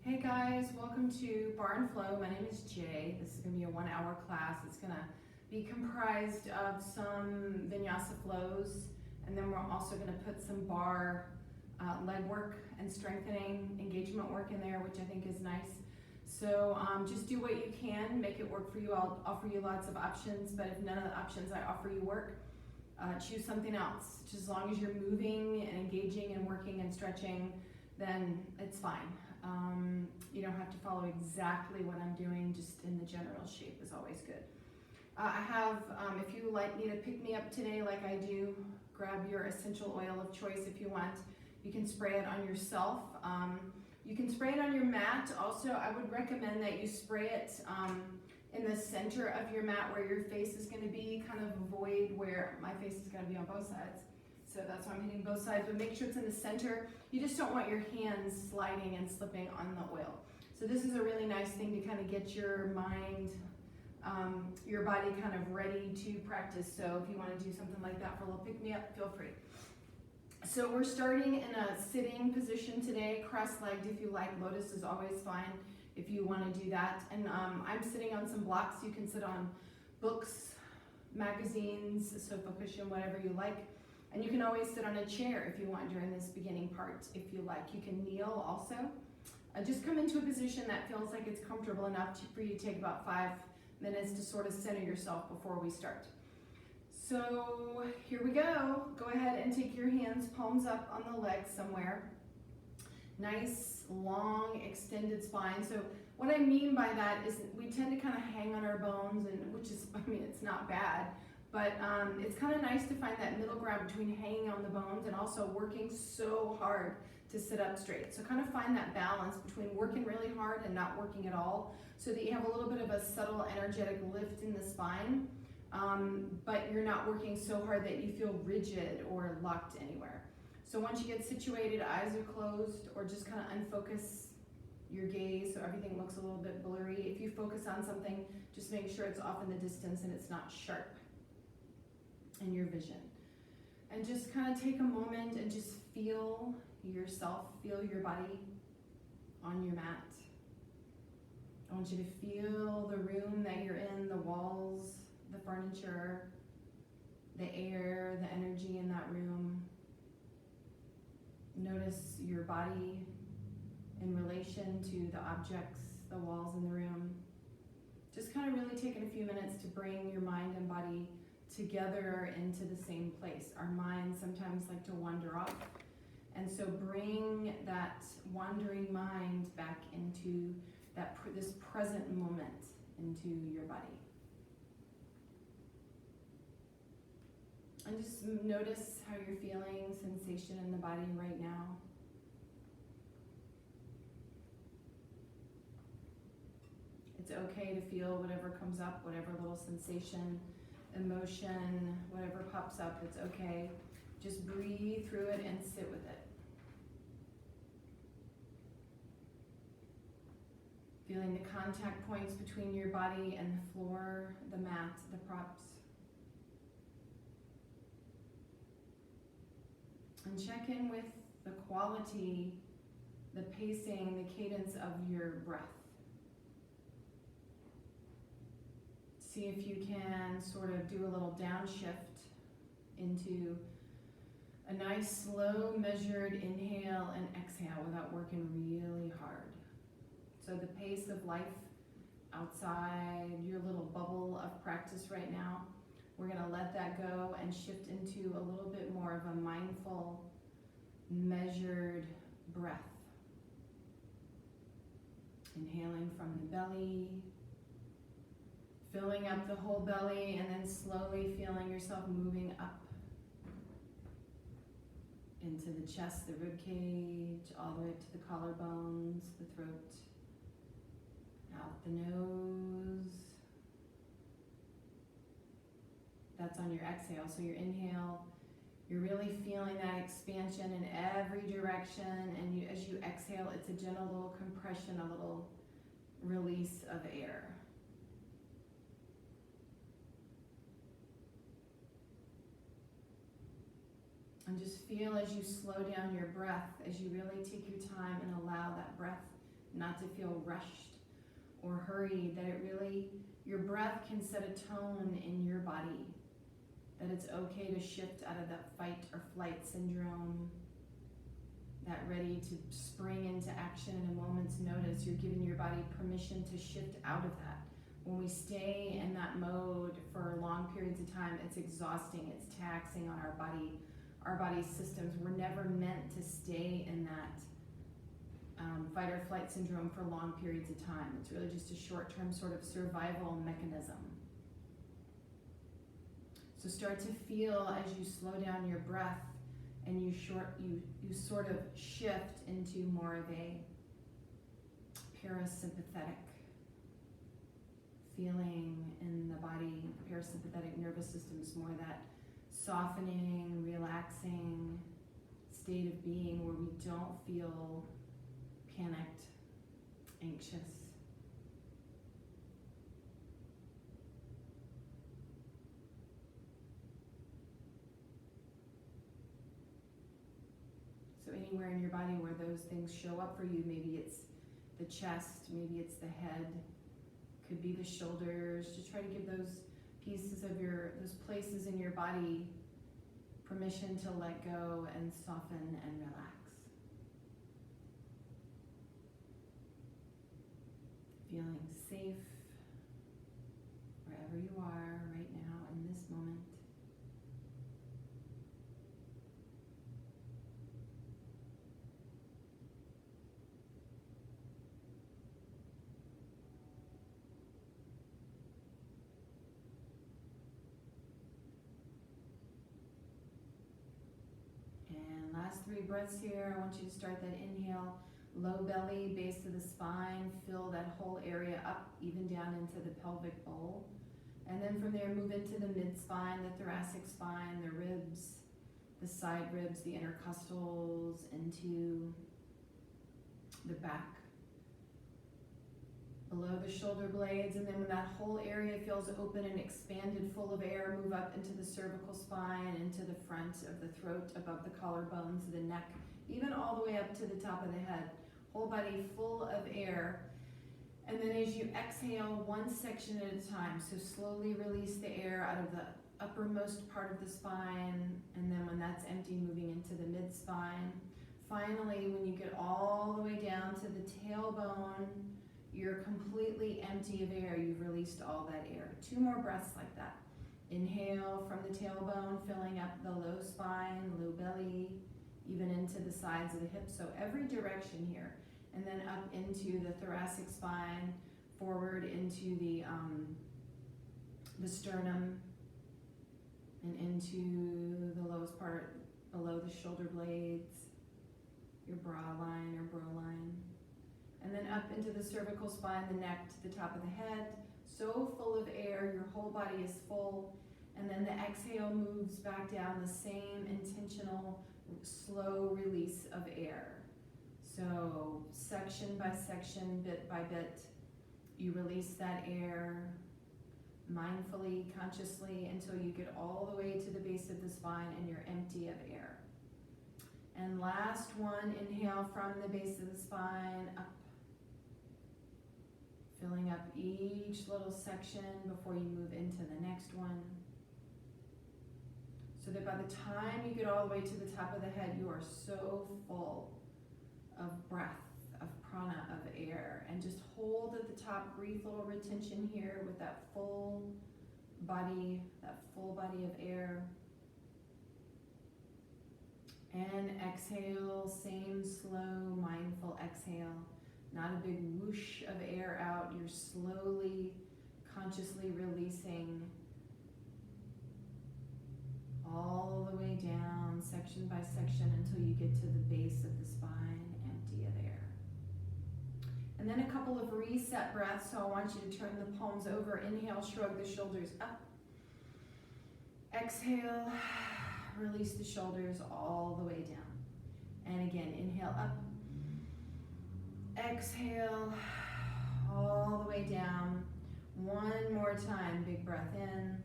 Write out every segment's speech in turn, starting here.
Hey guys, welcome to Barre Flow. My name is Jay. This is going to be a 1-hour class. It's going to be comprised of some vinyasa flows, and then we're also going to put some bar leg work and strengthening engagement work in there, which I think is nice. So just do what you can, make it work for you. I'll offer you lots of options, but if none of the options I offer you work, choose something else. Just as long as you're moving and engaging and working and stretching, then it's fine. You don't have to follow exactly what I'm doing, just in the general shape is always good. I have, if you need to pick me up today like I do, grab your essential oil of choice if you want. You can spray it on yourself. You can spray it on your mat. Also, I would recommend that you spray it in the center of your mat where your face is going to be, kind of avoid where my face is going to be on both sides. So that's why I'm hitting both sides, but make sure it's in the center. You just don't want your hands sliding and slipping on the oil. So this is a really nice thing to kind of get your mind, your body kind of ready to practice. So if you want to do something like that for a little pick-me-up, feel free. So we're starting in a sitting position today, cross-legged if you like. Lotus is always fine if you want to do that. And I'm sitting on some blocks. You can sit on books, magazines, a sofa cushion, whatever you like. And you can always sit on a chair if you want during this beginning part, if you like. You can kneel also. Just come into a position that feels like it's comfortable enough for you to take about 5 minutes to sort of center yourself before we start. So here we go. Go ahead and take your hands, palms up on the legs somewhere. Nice, long, extended spine. So what I mean by that is we tend to kind of hang on our bones, and which is, I mean, it's not bad. But it's kind of nice to find that middle ground between hanging on the bones and also working so hard to sit up straight. So kind of find that balance between working really hard and not working at all, so that you have a little bit of a subtle energetic lift in the spine, but you're not working so hard that you feel rigid or locked anywhere. So once you get situated, eyes are closed, or just kind of unfocus your gaze so everything looks a little bit blurry. If you focus on something, just make sure it's off in the distance and it's not sharp in your vision. And just kind of take a moment and just feel yourself, feel your body on your mat. I want you to feel the room that you're in, the walls, the furniture, the air, the energy in that room. Notice your body in relation to the objects, the walls in the room. Just kind of really taking a few minutes to bring your mind and body together into the same place. Our minds sometimes like to wander off, and so bring that wandering mind back into this present moment, into your body. And just notice how you're feeling, sensation in the body right now. It's okay to feel whatever comes up, whatever little sensation, emotion, whatever pops up, it's okay. Just breathe through it and sit with it. Feeling the contact points between your body and the floor, the mat, the props. And check in with the quality, the pacing, the cadence of your breath. See if you can sort of do a little downshift into a nice, slow, measured inhale and exhale without working really hard. So the pace of life outside your little bubble of practice right now, we're going to let that go and shift into a little bit more of a mindful, measured breath. Inhaling from the belly, filling up the whole belly, and then slowly feeling yourself moving up into the chest, the rib cage, all the way up to the collarbones, the throat, out the nose. That's on your exhale. So your inhale, you're really feeling that expansion in every direction, and as you exhale, it's a gentle little compression, a little release of air. And just feel as you slow down your breath, as you really take your time and allow that breath not to feel rushed or hurried, that it really, your breath can set a tone in your body, that it's okay to shift out of that fight or flight syndrome, that ready to spring into action in a moment's notice. You're giving your body permission to shift out of that. When we stay in that mode for long periods of time, it's exhausting, it's taxing on our body's systems. We're never meant to stay in that fight or flight syndrome for long periods of time. It's really just a short-term sort of survival mechanism. So start to feel as you slow down your breath and you sort of shift into more of a parasympathetic feeling in the body. The parasympathetic nervous system is more that softening, relaxing state of being where we don't feel panicked, anxious. So anywhere in your body where those things show up for you, maybe it's the chest, maybe it's the head, could be the shoulders. Just try to give those pieces of those places in your body permission to let go and soften and relax. Feeling safe wherever you are right now in this moment. And last 3 breaths here. I want you to start that inhale. Low belly, base of the spine, fill that whole area up, even down into the pelvic bowl. And then from there, move into the mid-spine, the thoracic spine, the ribs, the side ribs, the intercostals, into the back, below the shoulder blades. And then when that whole area feels open and expanded, full of air, move up into the cervical spine, into the front of the throat, above the collarbones, the neck, even all the way up to the top of the head. Whole body full of air. And then as you exhale, one section at a time. So slowly release the air out of the uppermost part of the spine. And then when that's empty, moving into the mid-spine. Finally, when you get all the way down to the tailbone, you're completely empty of air. You've released all that air. 2 more breaths like that. Inhale from the tailbone, filling up the low spine, low belly, even into the sides of the hips, so every direction here. And then up into the thoracic spine, forward into the sternum, and into the lowest part below the shoulder blades, your brow line or brow line. And then up into the cervical spine, the neck to the top of the head, so full of air, your whole body is full. And then the exhale moves back down, the same intentional slow release of air. So section by section, bit by bit, you release that air mindfully, consciously, until you get all the way to the base of the spine and you're empty of air. And last one, inhale from the base of the spine up, filling up each little section before you move into the next one. So that by the time you get all the way to the top of the head, you are so full of breath, of prana, of air. And just hold at the top, brief little retention here with that full body of air. And exhale, same slow, mindful exhale. Not a big whoosh of air out. You're slowly, consciously releasing all the way down, section by section, until you get to the base of the spine, empty of air. And then a couple of reset breaths, so I want you to turn the palms over. Inhale, shrug the shoulders up. Exhale, release the shoulders all the way down. And again, inhale up. Exhale, all the way down. One more time, big breath in.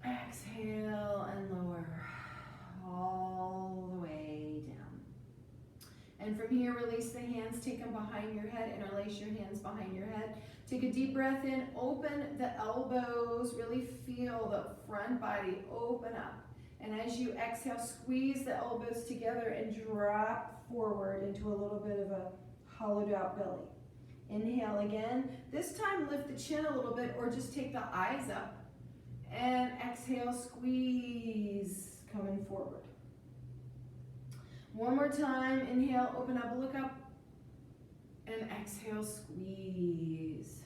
Exhale and lower all the way down. And from here, release the hands, take them behind your head, interlace your hands behind your head. Take a deep breath in, open the elbows, really feel the front body open up. And as you exhale, squeeze the elbows together and drop forward into a little bit of a hollowed out belly. Inhale again. This time lift the chin a little bit or just take the eyes up. And exhale, squeeze, coming forward. One more time, inhale, open up, look up. And exhale, squeeze.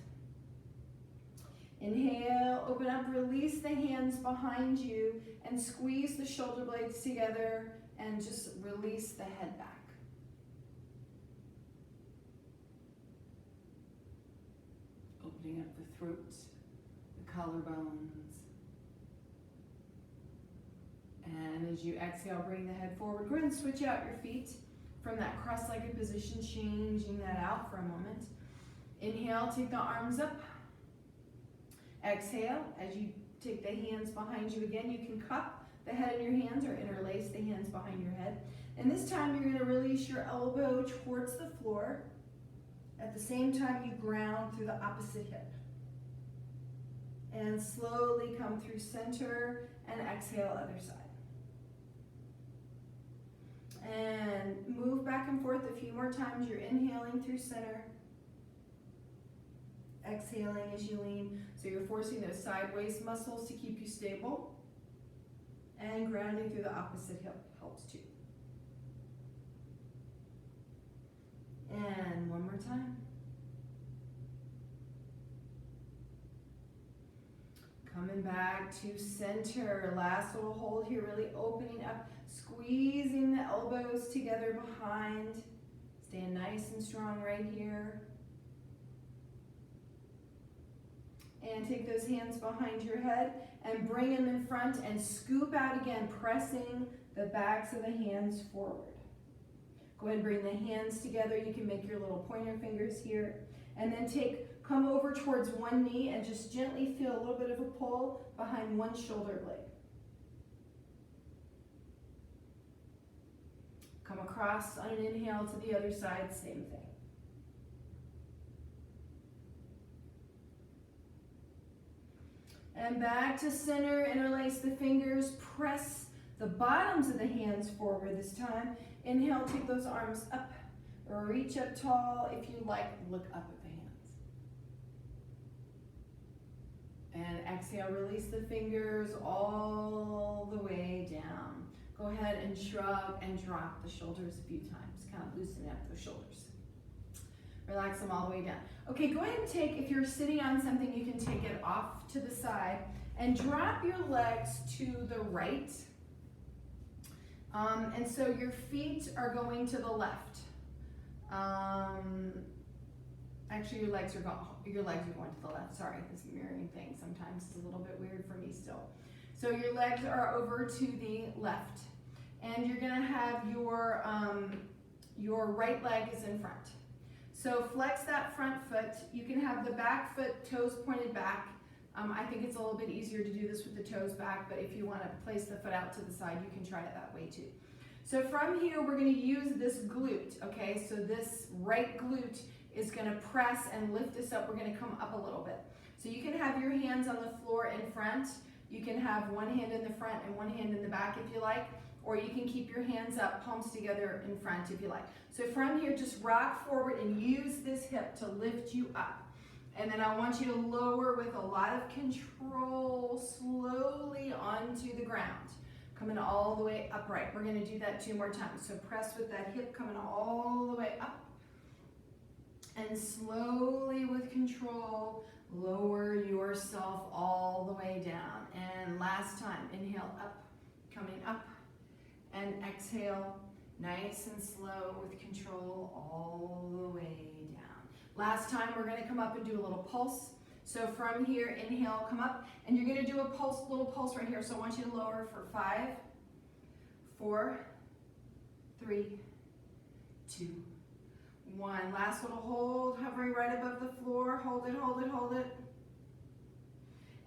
Inhale, open up, release the hands behind you and squeeze the shoulder blades together and just release the head back. Opening up the throat, the collarbones. And as you exhale, bring the head forward. Go ahead and switch out your feet from that cross-legged position, changing that out for a moment. Inhale, take the arms up. Exhale, as you take the hands behind you again, you can cup the head in your hands or interlace the hands behind your head. And this time you're going to release your elbow towards the floor. At the same time, you ground through the opposite hip. And slowly come through center and exhale other side. And move back and forth a few more times. You're inhaling through center. Exhaling as you lean. So you're forcing those side waist muscles to keep you stable. And grounding through the opposite hip helps too. And one more time. Coming back to center. Last little hold here, really opening up, squeezing the elbows together behind. Staying nice and strong right here. And take those hands behind your head and bring them in front and scoop out again, pressing the backs of the hands forward. Go ahead and bring the hands together. You can make your little pointer fingers here. And then come over towards one knee and just gently feel a little bit of a pull behind one shoulder blade. Come across on an inhale to the other side, same thing. And back to center, interlace the fingers, press the bottoms of the hands forward this time. Inhale, take those arms up, reach up tall. If you like, look up at the hands. And exhale, release the fingers all the way down. Go ahead and shrug and drop the shoulders a few times, kind of loosening up those shoulders. Relax them all the way down. Okay, go ahead and take, if you're sitting on something, you can take it off to the side and drop your legs to the right. And so your feet are going to the left. Actually, your legs are going to the left. Sorry, this mirroring thing sometimes is a little bit weird for me still. So your legs are over to the left. And you're going to have your right leg is in front. So flex that front foot. You can have the back foot, toes pointed back. I think it's a little bit easier to do this with the toes back, but if you want to place the foot out to the side, you can try it that way too. So from here, we're going to use this glute, okay? So this right glute is going to press and lift us up. We're going to come up a little bit. So you can have your hands on the floor in front. You can have one hand in the front and one hand in the back if you like, or you can keep your hands up, palms together in front if you like. So from here, just rock forward and use this hip to lift you up. And then I want you to lower with a lot of control slowly onto the ground. Coming all the way upright. We're going to do that 2 more times. So press with that hip coming all the way up. And slowly with control, lower yourself all the way down. And last time, inhale up, coming up. And exhale, nice and slow with control all the way down. Last time, we're going to come up and do a little pulse. So from here, inhale, come up, and you're going to do a pulse, little pulse right here. So I want you to lower for 5, 4, 3, 2, 1. Last little hold, hovering right above the floor. Hold it, hold it, hold it.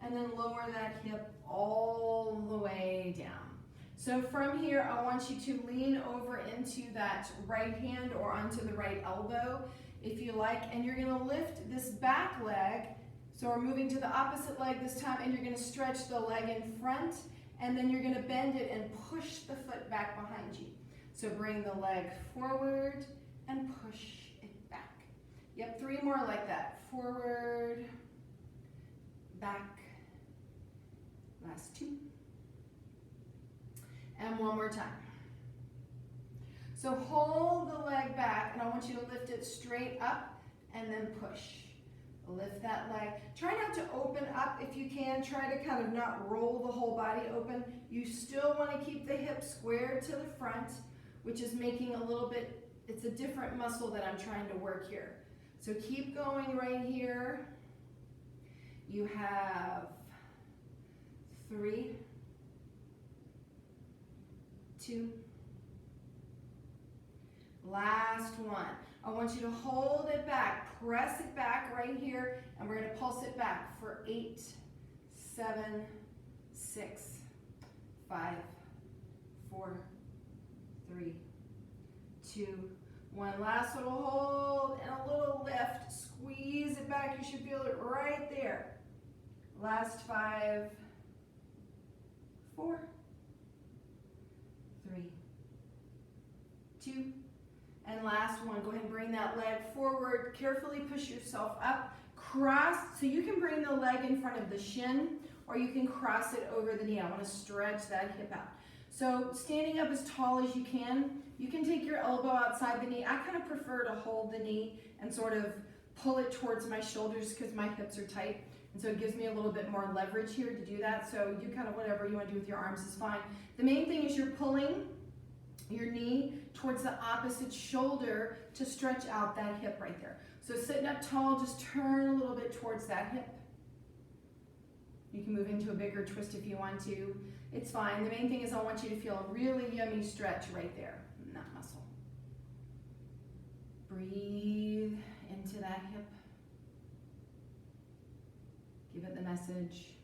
And then lower that hip all the way down. So from here, I want you to lean over into that right hand or onto the right elbow, if you like, and you're gonna lift this back leg. So we're moving to the opposite leg this time, and you're gonna stretch the leg in front, and then you're gonna bend it and push the foot back behind you. So bring the leg forward and push it back. Yep, 3 more like that. Forward, back, last 2. And 1 more time. So hold the leg back, and I want you to lift it straight up and then push. Lift that leg. Try not to open up if you can. Try to kind of not roll the whole body open. You still want to keep the hips squared to the front, which is making a little bit, it's a different muscle that I'm trying to work here. So keep going right here. You have 3, 2, last 1. I want you to hold it back, press it back right here, and we're going to pulse it back for 8, 7, 6, 5, 4, 3, 2, 1. Last little hold and a little lift. Squeeze it back. You should feel it right there. Last 5, 4, 3, 2, and last 1. Go ahead and bring that leg forward. Carefully push yourself up. Cross, so you can bring the leg in front of the shin, or you can cross it over the knee. I want to stretch that hip out. So standing up as tall as you can take your elbow outside the knee. I kind of prefer to hold the knee and sort of pull it towards my shoulders because my hips are tight. And so it gives me a little bit more leverage here to do that. So you kind of whatever you want to do with your arms is fine. The main thing is you're pulling your knee towards the opposite shoulder to stretch out that hip right there. So sitting up tall, just turn a little bit towards that hip. You can move into a bigger twist if you want to. It's fine. The main thing is I want you to feel a really yummy stretch right there in that muscle. Breathe into that hip. Give it the message.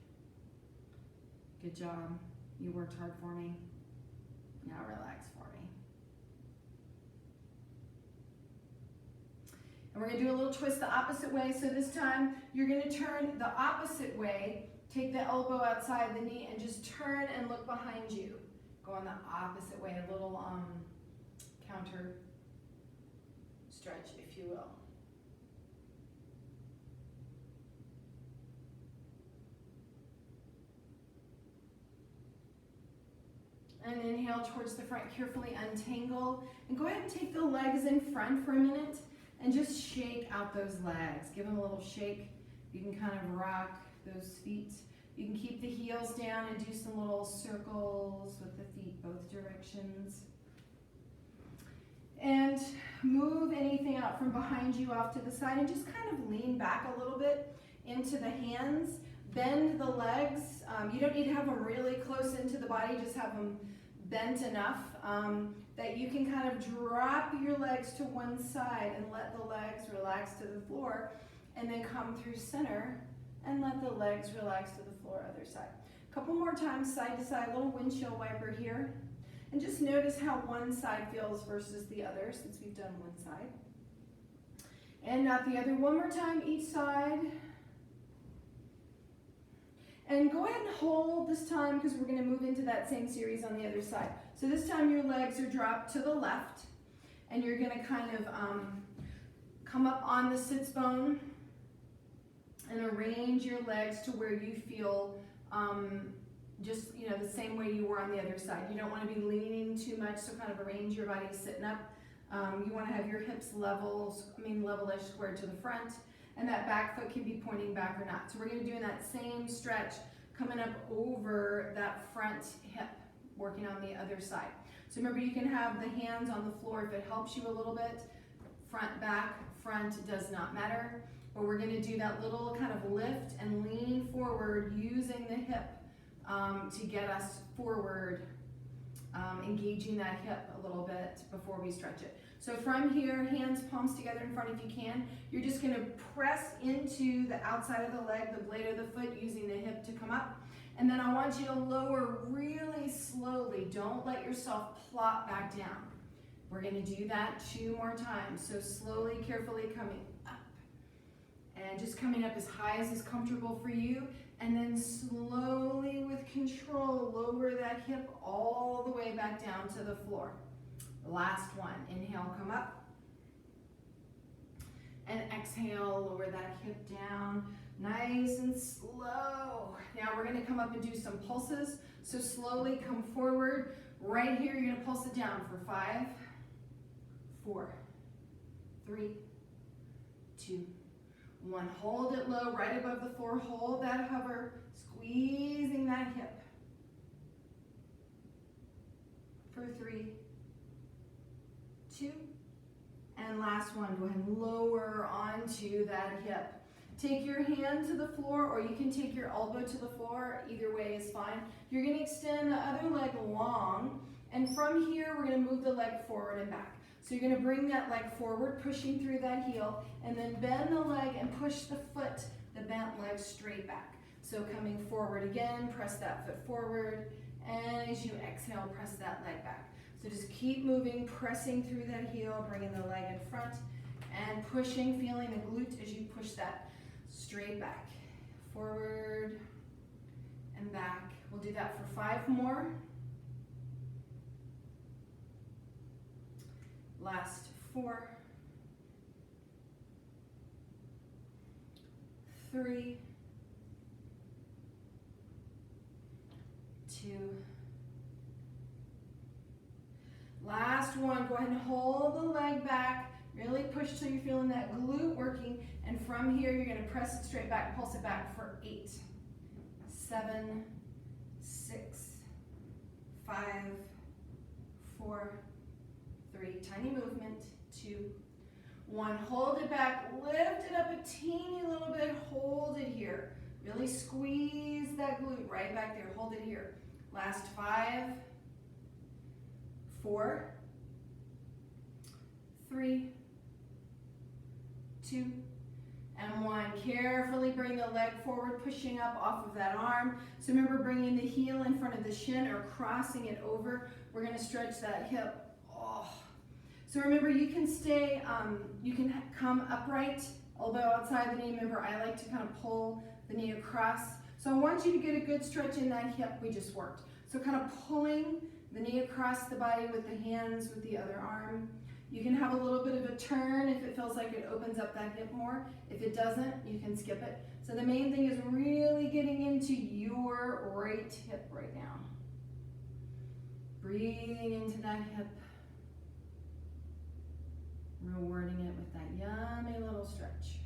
Good job. You worked hard for me. Now relax for me. And we're going to do a little twist the opposite way. So this time you're going to turn the opposite way. Take the elbow outside the knee and just turn and look behind you. Go on the opposite way, a little counter stretch, if you will. And inhale towards the front, carefully untangle. And go ahead and take the legs in front for a minute and just shake out those legs. Give them a little shake. You can kind of rock those feet. You can keep the heels down and do some little circles with the feet both directions. And move anything out from behind you off to the side and just kind of lean back a little bit into the hands. Bend the legs. You don't need to have them really close into the body, just have them bent enough that you can kind of drop your legs to one side and let the legs relax to the floor, and then come through center and let the legs relax to the floor, other side. A couple more times, side to side, little windshield wiper here. And just notice how one side feels versus the other, since we've done one side. And not the other. One more time, each side. And go ahead and hold this time, because we're going to move into that same series on the other side. So this time your legs are dropped to the left, and you're going to kind of come up on the sits bone and arrange your legs to where you feel just, the same way you were on the other side. You don't want to be leaning too much, so kind of arrange your body sitting up. You want to have your hips level-ish, square to the front, and that back foot can be pointing back or not. So we're going to do that same stretch, coming up over that front hip, working on the other side. So remember, you can have the hands on the floor if it helps you a little bit. Front, back, front, does not matter. But we're going to do that little kind of lift and lean forward using the hip to get us forward, engaging that hip a little bit before we stretch it. So from here, hands palms together in front if you can. You're just going to press into the outside of the leg, the blade of the foot, using the hip to come up. And then I want you to lower really slowly. Don't let yourself plop back down. We're gonna do that 2 more times. So slowly, carefully coming up. And just coming up as high as is comfortable for you. And then slowly, with control, lower that hip all the way back down to the floor. Last one. Inhale, come up. And exhale, lower that hip down. Nice and slow. Now we're gonna come up and do some pulses. So slowly come forward. Right here, you're gonna pulse it down for 5, 4, 3, 2, 1. Hold it low, right above the floor. Hold that hover, squeezing that hip. For 3, 2, and last one. Go ahead and lower onto that hip. Take your hand to the floor, or you can take your elbow to the floor. Either way is fine. You're going to extend the other leg long, and from here, we're going to move the leg forward and back. So you're going to bring that leg forward, pushing through that heel, and then bend the leg and push the foot, the bent leg, straight back. So coming forward again, press that foot forward, and as you exhale, press that leg back. So just keep moving, pressing through that heel, bringing the leg in front, and pushing, feeling the glute as you push that straight back, forward and back. We'll do that for 5 more. Last 4, 3, 2. Last one. Go ahead and hold the leg back. Really push till you're feeling that glute working. And from here, you're going to press it straight back, pulse it back for 8, 7, 6, 5, 4, 3. Tiny movement. 2, 1. Hold it back. Lift it up a teeny little bit. Hold it here. Really squeeze that glute right back there. Hold it here. Last 5, 4, 3, 2, and 1. Carefully bring the leg forward, pushing up off of that arm. So remember, bringing the heel in front of the shin or crossing it over. We're going to stretch that hip. Oh. So remember, you can stay, you can come upright, elbow outside the knee. Remember, I like to kind of pull the knee across. So I want you to get a good stretch in that hip we just worked. So kind of pulling the knee across the body with the hands, with the other arm. You can have a little bit of a turn if it feels like it opens up that hip more. If it doesn't, you can skip it. So the main thing is really getting into your right hip right now. Breathing into that hip. Rewarding it with that yummy little stretch.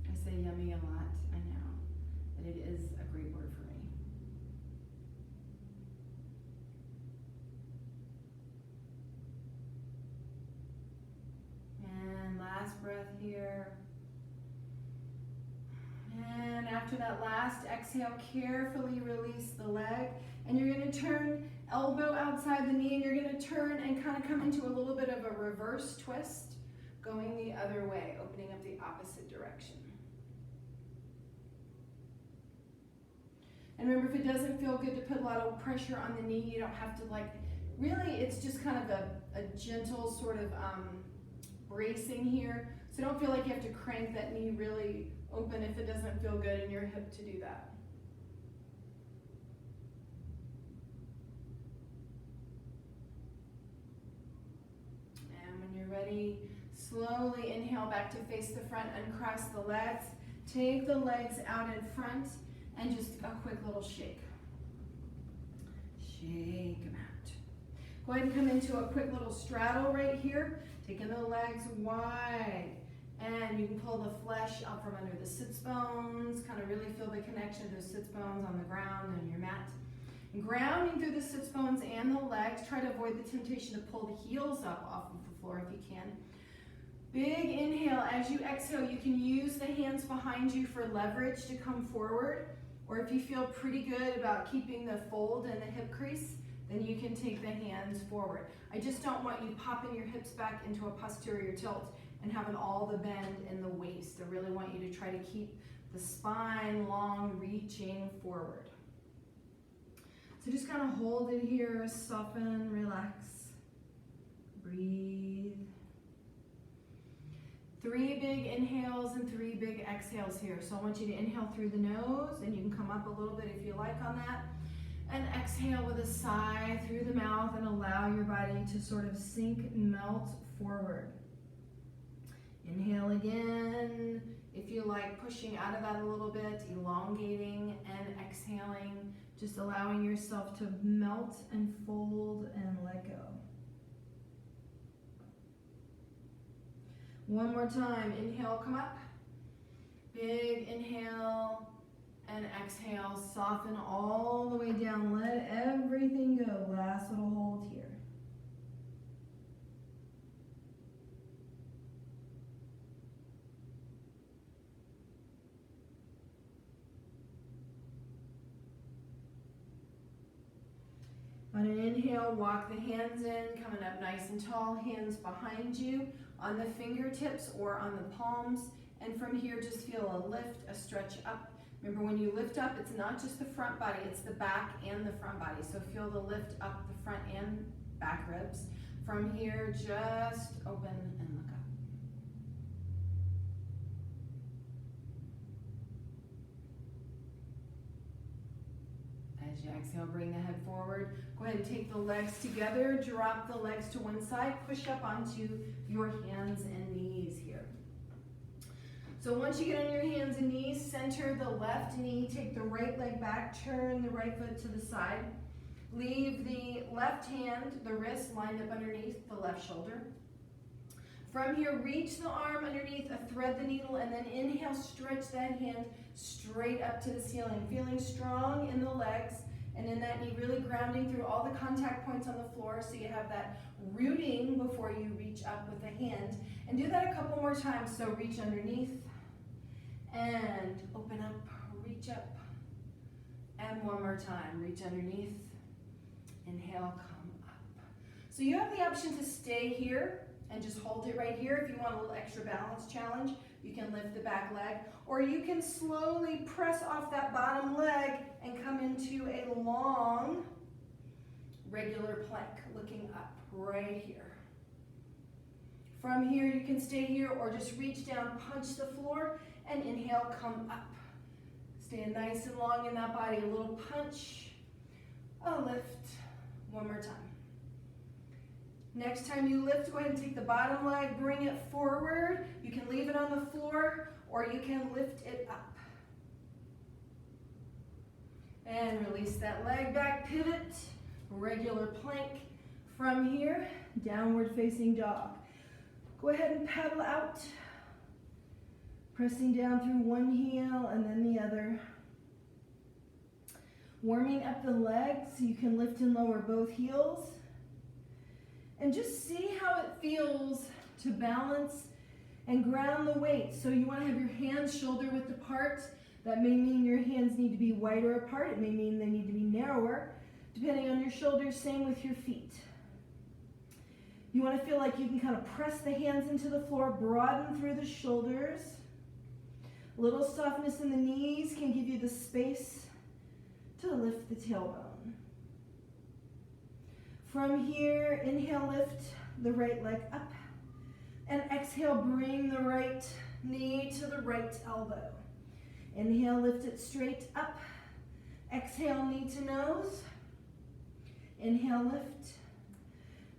I say yummy a lot, I know, but it is a great word for me. And last breath here. And after that last exhale, carefully release the leg. And you're going to turn elbow outside the knee, and you're going to turn and kind of come into a little bit of a reverse twist, going the other way, opening up the opposite direction. And remember, if it doesn't feel good to put a lot of pressure on the knee, you don't have to really, it's just kind of a gentle sort of bracing here. So don't feel like you have to crank that knee really open if it doesn't feel good in your hip to do that. And when you're ready, slowly inhale back to face the front, uncross the legs, take the legs out in front, and just a quick little shake. Shake them out. Go ahead and come into a quick little straddle right here, taking the legs wide. And you can pull the flesh up from under the sits bones, kind of really feel the connection to the sits bones on the ground and your mat. And grounding through the sits bones and the legs, try to avoid the temptation to pull the heels up off of the floor if you can. Big inhale. As you exhale, you can use the hands behind you for leverage to come forward. Or if you feel pretty good about keeping the fold in the hip crease, then you can take the hands forward. I just don't want you popping your hips back into a posterior tilt and having all the bend in the waist. I really want you to try to keep the spine long, reaching forward. So just kind of hold it here, soften, relax, breathe. 3 big inhales and 3 big exhales here. So I want you to inhale through the nose, and you can come up a little bit if you like on that. And exhale with a sigh through the mouth and allow your body to sort of sink, melt forward. Inhale again. If you like, pushing out of that a little bit, elongating and exhaling, just allowing yourself to melt and fold and let go. One more time. Inhale, come up. Big inhale and exhale. Soften all the way down. Let everything go. Last little hold here. On an inhale, walk the hands in, coming up nice and tall, hands behind you, on the fingertips or on the palms. And from here, just feel a lift, a stretch up. Remember, when you lift up, it's not just the front body, it's the back and the front body. So feel the lift up the front and back ribs. From here, just open and look up. As you exhale, bring the head forward. Go ahead and take the legs together. Drop the legs to one side. Push up onto your hands and knees here. So once you get on your hands and knees, center the left knee. Take the right leg back. Turn the right foot to the side. Leave the left hand, the wrist, lined up underneath the left shoulder. From here, reach the arm underneath, thread the needle, and then inhale, stretch that hand straight up to the ceiling. Feeling strong in the legs and in that knee, really grounding through all the contact points on the floor so you have that rooting before you reach up with the hand. And do that a couple more times. So reach underneath and open up, reach up. And one more time, reach underneath, inhale, come up. So you have the option to stay here and just hold it right here. If you want a little extra balance challenge, you can lift the back leg, or you can slowly press off that bottom leg and come into a long regular plank, looking up right here. From here, you can stay here or just reach down, punch the floor, and inhale, come up. Stay nice and long in that body. A little punch, a lift. One more time. Next time you lift, go ahead and take the bottom leg, bring it forward. You can leave it on the floor or you can lift it up. And release that leg back, pivot, regular plank. From here, downward facing dog. Go ahead and paddle out, pressing down through one heel and then the other. Warming up the legs, you can lift and lower both heels. And just see how it feels to balance and ground the weight. So you want to have your hands shoulder width apart. That may mean your hands need to be wider apart. It may mean they need to be narrower, depending on your shoulders. Same with your feet. You want to feel like you can kind of press the hands into the floor, broaden through the shoulders. A little softness in the knees can give you the space to lift the tailbone. From here, inhale, lift the right leg up. And exhale, bring the right knee to the right elbow. Inhale, lift it straight up. Exhale, knee to nose. Inhale, lift.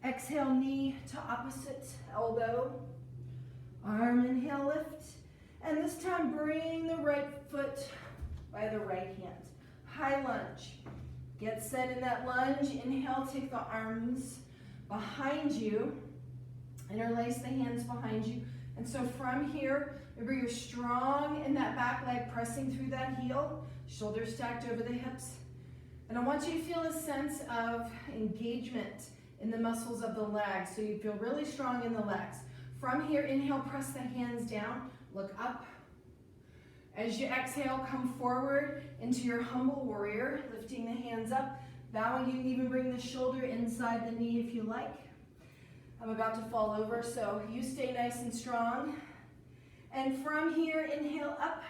Exhale, knee to opposite elbow. Arm, inhale, lift. And this time, bring the right foot by the right hand. High lunge. Get set in that lunge. Inhale, take the arms behind you. Interlace the hands behind you. And so from here, remember you're strong in that back leg, pressing through that heel, shoulders stacked over the hips. And I want you to feel a sense of engagement in the muscles of the legs, so you feel really strong in the legs. From here, inhale, press the hands down, look up. As you exhale, come forward into your humble warrior, lifting the hands up, bowing. You can even bring the shoulder inside the knee if you like. I'm about to fall over, so you stay nice and strong. And from here, inhale up.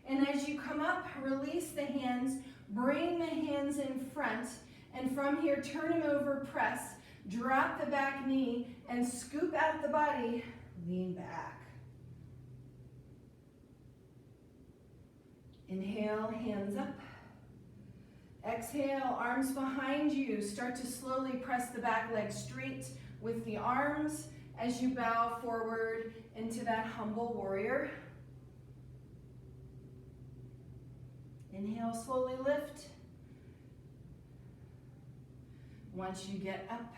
And as you come up, release the hands, bring the hands in front, and from here, turn them over, press, drop the back knee, and scoop out the body, lean back. Inhale, hands up. Exhale, arms behind you. Start to slowly press the back leg straight with the arms as you bow forward into that humble warrior. Inhale, slowly lift. Once you get up,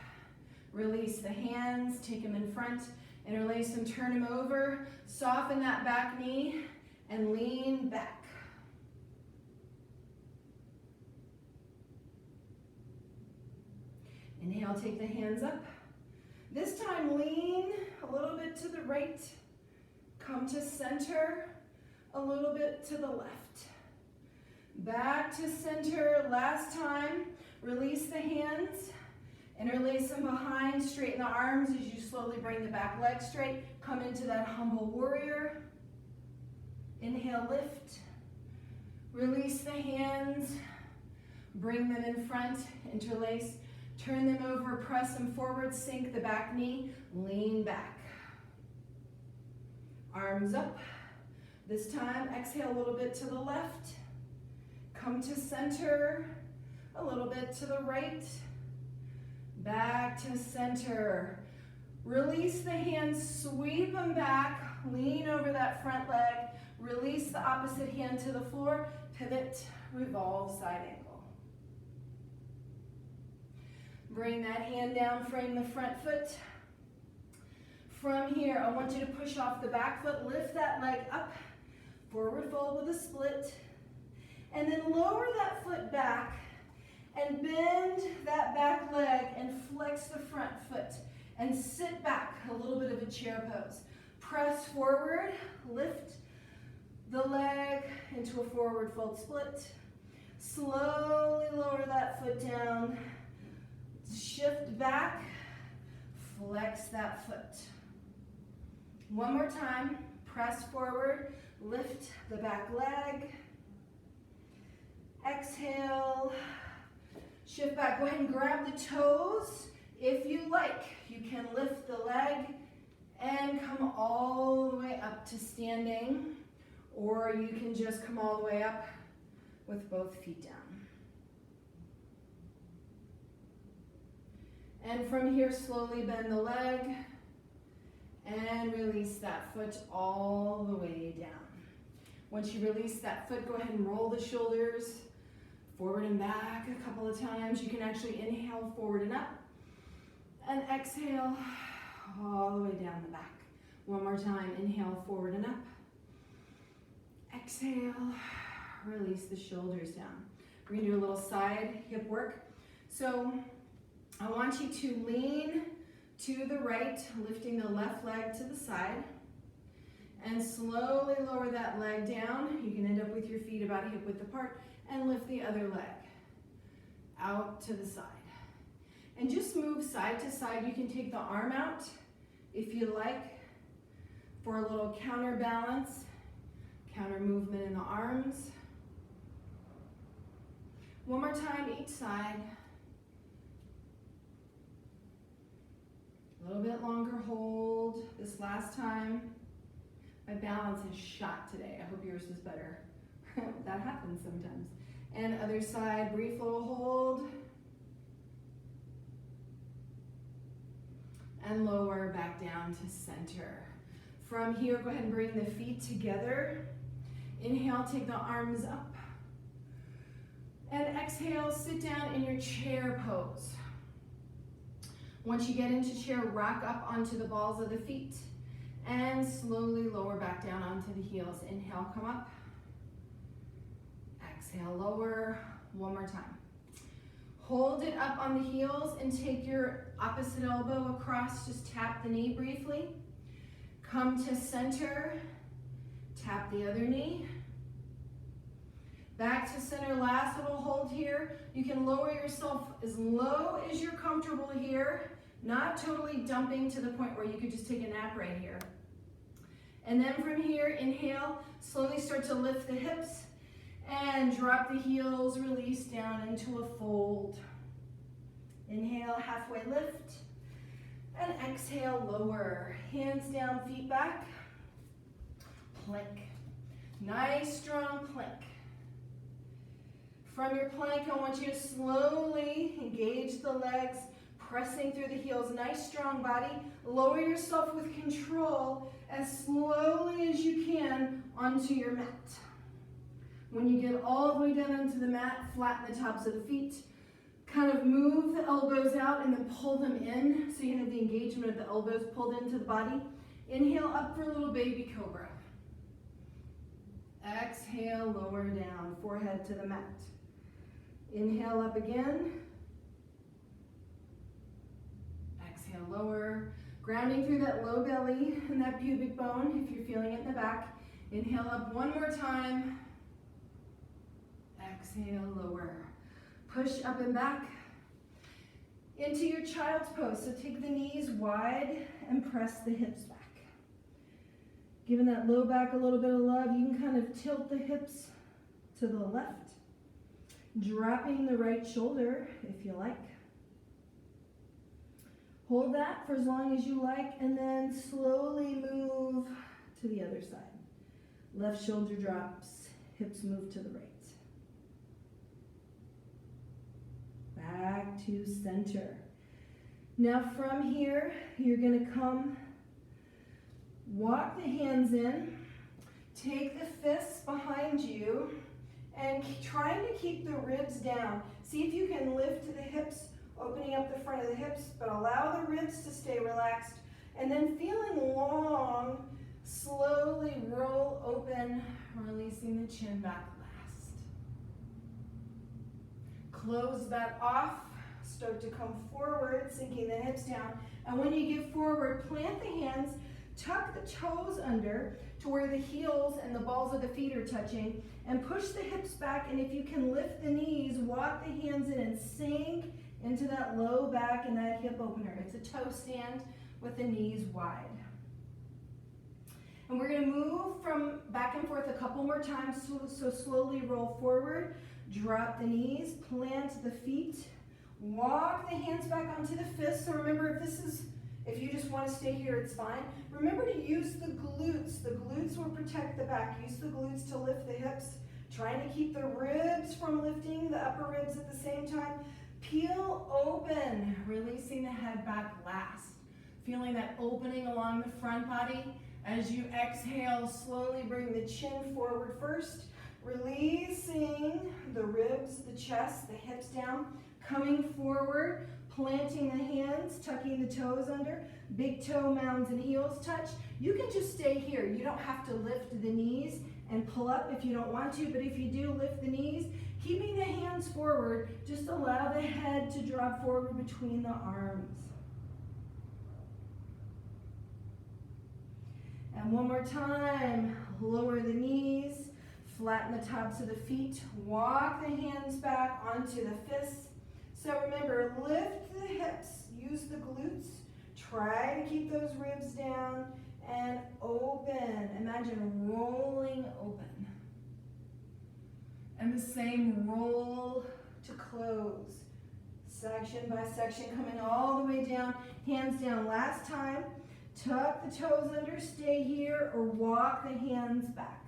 release the hands, take them in front, interlace them, turn them over, soften that back knee, and lean back. Inhale, take the hands up. This time, lean a little bit to the right. Come to center, a little bit to the left. Back to center, last time. Release the hands, interlace them behind, straighten the arms as you slowly bring the back leg straight. Come into that humble warrior. Inhale, lift. Release the hands, bring them in front, interlace. Turn them over, press them forward, sink the back knee, lean back. Arms up. This time, exhale a little bit to the left. Come to center, a little bit to the right. Back to center. Release the hands, sweep them back, lean over that front leg. Release the opposite hand to the floor, pivot, revolve, side angle. Bring that hand down, frame the front foot. From here, I want you to push off the back foot, lift that leg up, forward fold with a split, and then lower that foot back and bend that back leg and flex the front foot and sit back, a little bit of a chair pose. Press forward, lift the leg into a forward fold split. Slowly lower that foot down. Shift back, flex that foot. One more time, press forward, lift the back leg. Exhale, shift back. Go ahead and grab the toes. If you like, you can lift the leg and come all the way up to standing, or you can just come all the way up with both feet down. And from here, slowly bend the leg and release that foot all the way down. Once you release that foot, go ahead and roll the shoulders forward and back a couple of times. You can actually inhale forward and up and exhale all the way down the back. One more time, inhale forward and up. Exhale, release the shoulders down. We're gonna do a little side hip work. So I want you to lean to the right, lifting the left leg to the side, and slowly lower that leg down. You can end up with your feet about hip width apart, and lift the other leg out to the side. And just move side to side. You can take the arm out if you like for a little counterbalance, counter movement in the arms. One more time, each side. A little bit longer hold this last time. My balance is shot today. I hope yours is better. That happens sometimes. And other side, brief little hold. And lower back down to center. From here, go ahead and bring the feet together. Inhale, take the arms up. And exhale, sit down in your chair pose. Once you get into chair, rock up onto the balls of the feet and slowly lower back down onto the heels. Inhale, come up. Exhale, lower. One more time. Hold it up on the heels and take your opposite elbow across. Just tap the knee briefly. Come to center. Tap the other knee. Back to center, last little hold here. You can lower yourself as low as you're comfortable here, not totally dumping to the point where you could just take a nap right here. And then from here, inhale, slowly start to lift the hips and drop the heels, release down into a fold. Inhale, halfway lift, and exhale, lower. Hands down, feet back, plank. Nice, strong plank. From your plank, I want you to slowly engage the legs, pressing through the heels. Nice, strong body. Lower yourself with control as slowly as you can onto your mat. When you get all the way down onto the mat, flatten the tops of the feet. Kind of move the elbows out and then pull them in so you have the engagement of the elbows pulled into the body. Inhale up for a little baby cobra. Exhale, lower down, forehead to the mat. Inhale up again. Exhale, lower. Grounding through that low belly and that pubic bone if you're feeling it in the back. Inhale up one more time. Exhale, lower. Push up and back into your child's pose. So take the knees wide and press the hips back. Giving that low back a little bit of love, you can kind of tilt the hips to the left. Dropping the right shoulder if you like. Hold that for as long as you like and then slowly move to the other side. Left shoulder drops, hips move to the right. Back to center. Now from here, you're going to come, walk the hands in, take the fists behind you, and trying to keep the ribs down. See if you can lift the hips, opening up the front of the hips, but allow the ribs to stay relaxed. And then feeling long, slowly roll open, releasing the chin back last. Close that off, start to come forward, sinking the hips down. And when you give forward, plant the hands, tuck the toes under to where the heels and the balls of the feet are touching, and push the hips back. And if you can lift the knees, walk the hands in and sink into that low back and that hip opener. It's a toe stand with the knees wide. And we're going to move from back and forth a couple more times, so slowly roll forward, drop the knees, plant the feet, walk the hands back onto the fists. So remember, if you just want to stay here, it's fine. Remember to use the glutes. The glutes will protect the back. Use the glutes to lift the hips, trying to keep the ribs from lifting, the upper ribs at the same time. Peel open, releasing the head back last. Feeling that opening along the front body. As you exhale, slowly bring the chin forward first, releasing the ribs, the chest, the hips down, coming forward, planting the hands, tucking the toes under, big toe mounds and heels touch. You can just stay here. You don't have to lift the knees and pull up if you don't want to, but if you do, lift the knees, keeping the hands forward, just allow the head to drop forward between the arms. And one more time, lower the knees, flatten the tops of the feet, walk the hands back onto the fists. So remember, lift the hips, use the glutes, try to keep those ribs down, and open. Imagine rolling open. And the same roll to close. Section by section, coming all the way down, hands down. Last time, tuck the toes under, stay here, or walk the hands back.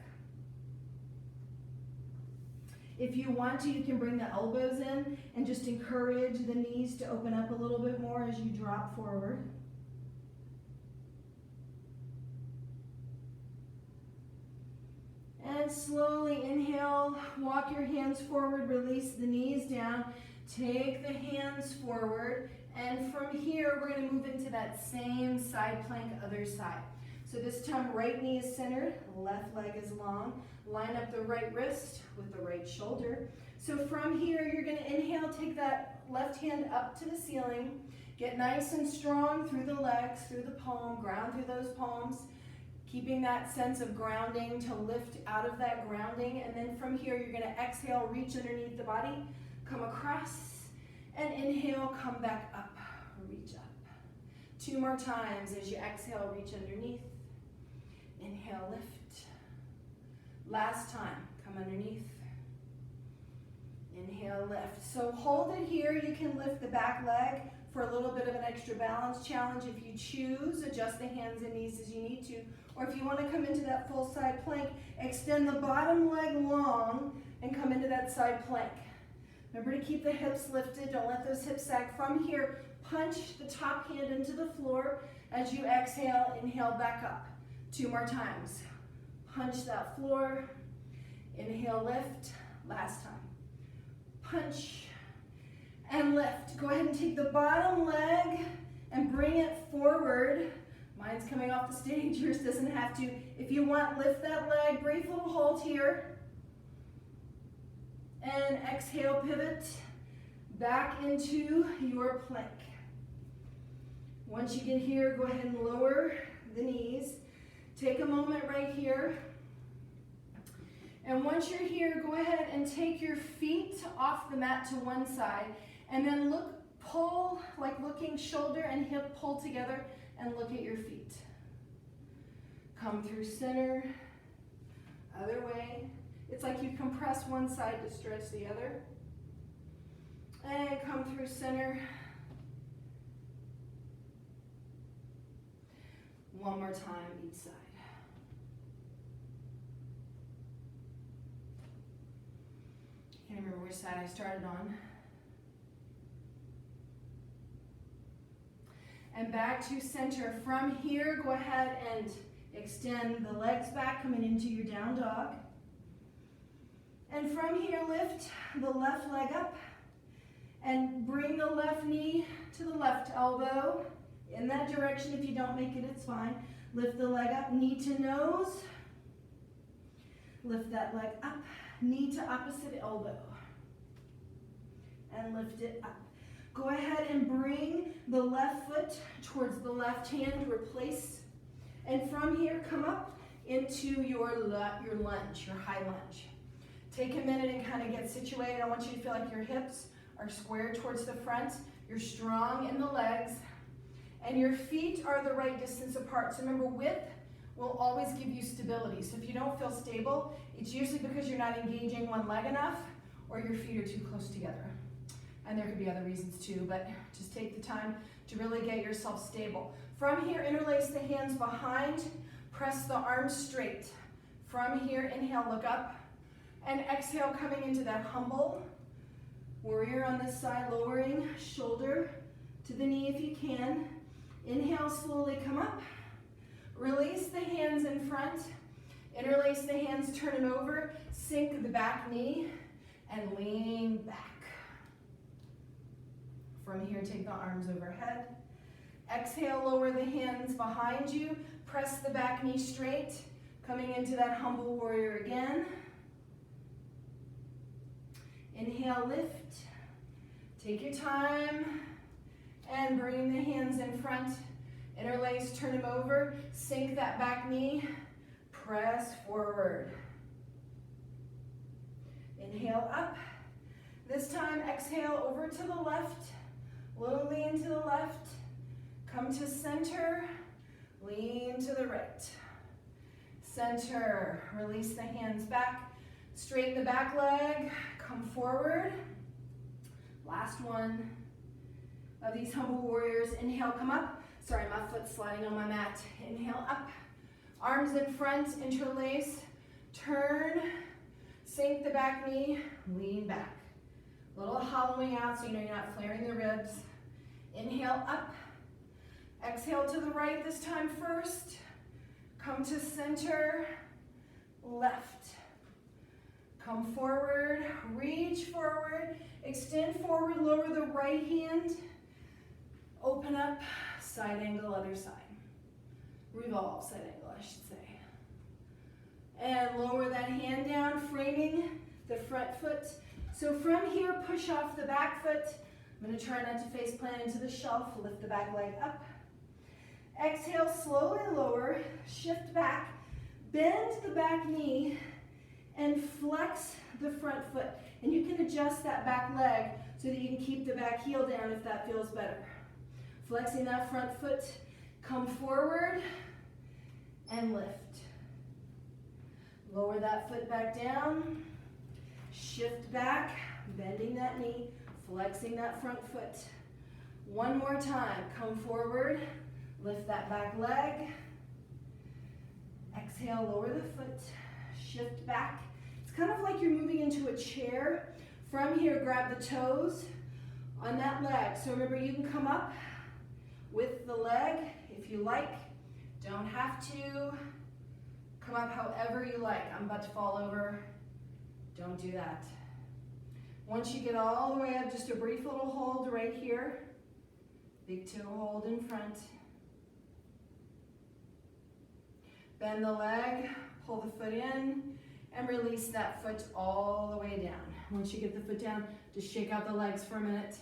If you want to, you can bring the elbows in and just encourage the knees to open up a little bit more as you drop forward. And slowly inhale, walk your hands forward, release the knees down, take the hands forward, and from here we're going to move into that same side plank, other side. So this time right knee is centered, left leg is long. Line up the right wrist with the right shoulder. So from here you're going to inhale, take that left hand up to the ceiling, get nice and strong through the legs, through the palm, ground through those palms. Keeping that sense of grounding to lift out of that grounding. And then from here, you're going to exhale, reach underneath the body, come across, and inhale, come back up, reach up. 2 more times as you exhale, reach underneath. Inhale, lift. Last time, come underneath. Inhale, lift. So hold it here. You can lift the back leg for a little bit of an extra balance challenge if you choose. Adjust the hands and knees as you need to. Or if you want to come into that full side plank, extend the bottom leg long and come into that side plank. Remember to keep the hips lifted. Don't let those hips sag. From here, punch the top hand into the floor. As you exhale, inhale back up. 2 more times. Punch that floor. Inhale, lift. Last time. Punch and lift. Go ahead and take the bottom leg and bring it forward. Mine's coming off the stage, yours doesn't have to. If you want, lift that leg, brief little hold here. And exhale, pivot back into your plank. Once you get here, go ahead and lower the knees. Take a moment right here. And once you're here, go ahead and take your feet off the mat to one side. And then pull, like looking shoulder and hip pull together, and look at your feet. Come through center, other way. It's like you compress one side to stretch the other. And come through center. One more time each side. I can't remember which side I started on. And back to center. From here, go ahead and extend the legs back, coming into your down dog. And from here, lift the left leg up and bring the left knee to the left elbow. In that direction, if you don't make it, it's fine. Lift the leg up, knee to nose. Lift that leg up, knee to opposite elbow. And lift it up. Go ahead and bring the left foot towards the left hand, replace. And from here, come up into your lunge, your high lunge. Take a minute and kind of get situated. I want you to feel like your hips are squared towards the front. You're strong in the legs. And your feet are the right distance apart. So remember, width will always give you stability. So if you don't feel stable, it's usually because you're not engaging one leg enough or your feet are too close together. And there could be other reasons too, but just take the time to really get yourself stable. From here, interlace the hands behind, press the arms straight. From here, inhale, look up, and exhale, coming into that humble warrior on this side, lowering shoulder to the knee if you can. Inhale, slowly come up. Release the hands in front. Interlace the hands, turn it over, sink the back knee, and lean back. From here, take the arms overhead. Exhale, lower the hands behind you. Press the back knee straight, coming into that humble warrior again. Inhale, lift. Take your time and bring the hands in front. Interlace, turn them over. Sink that back knee. Press forward. Inhale up. This time, exhale over to the left. Little lean to the left. Come to center. Lean to the right. Center. Release the hands back. Straighten the back leg. Come forward. Last one of these humble warriors. Inhale, come up. Sorry, my foot's sliding on my mat. Inhale, up. Arms in front, interlace. Turn. Sink the back knee. Lean back. A little hollowing out so you know you're not flaring the ribs. Inhale, up. Exhale to the right this time first. Come to center. Left. Come forward. Reach forward. Extend forward. Lower the right hand. Open up. Side angle, other side. Revolve, side angle, I should say. And lower that hand down, framing the front foot. So from here, push off the back foot. I'm going to try not to face plant into the shelf. Lift the back leg up. Exhale, slowly lower. Shift back. Bend the back knee and flex the front foot. And you can adjust that back leg so that you can keep the back heel down if that feels better. Flexing that front foot. Come forward and lift. Lower that foot back down. Shift back, bending that knee, flexing that front foot. One more time. Come forward. Lift that back leg. Exhale, lower the foot. Shift back. It's kind of like you're moving into a chair. From here, grab the toes on that leg. So remember, you can come up with the leg if you like. Don't have to. Come up however you like. I'm about to fall over. Don't do that. Once you get all the way up, just a brief little hold right here. Big toe hold in front. Bend the leg, pull the foot in, and release that foot all the way down. Once you get the foot down, just shake out the legs for a minute.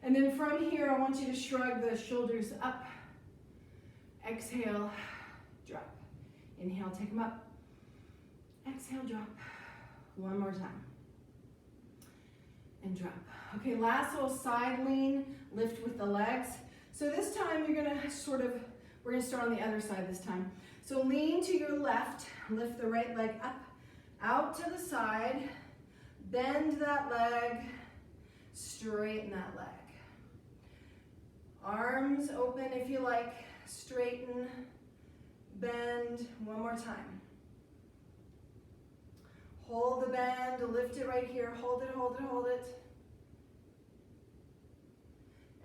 And then from here, I want you to shrug the shoulders up. Exhale, drop. Inhale, take them up. Exhale, drop. One more time. And drop. Okay, last little side lean, lift with the legs. So this time you're gonna we're gonna start on the other side this time. So lean to your left, lift the right leg up, out to the side, bend that leg, straighten that leg. Arms open if you like, straighten, bend, one more time. Hold the bend, lift it right here, hold it, hold it, hold it.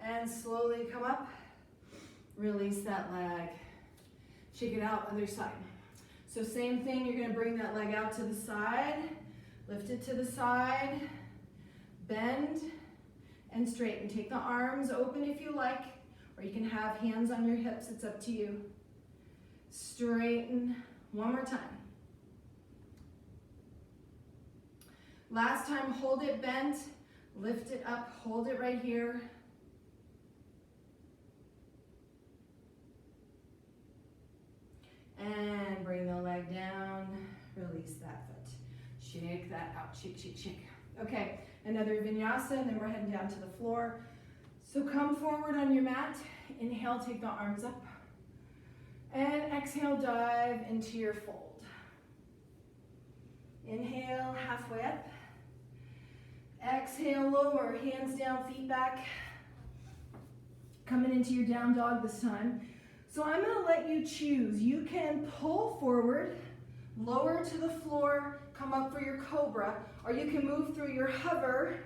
And slowly come up, release that leg. Shake it out, other side. So same thing, you're gonna bring that leg out to the side, lift it to the side, bend, and straighten. Take the arms open if you like, or you can have hands on your hips, it's up to you. Straighten, one more time. Last time, hold it bent, lift it up, hold it right here. And bring the leg down, release that foot. Shake that out, shake, shake, shake. Okay, another vinyasa, and then we're heading down to the floor. So come forward on your mat, inhale, take the arms up. And exhale, dive into your fold. Inhale, halfway up. Exhale, lower, hands down, feet back. Coming into your down dog this time. So I'm gonna let you choose. You can pull forward, lower to the floor, come up for your cobra, or you can move through your hover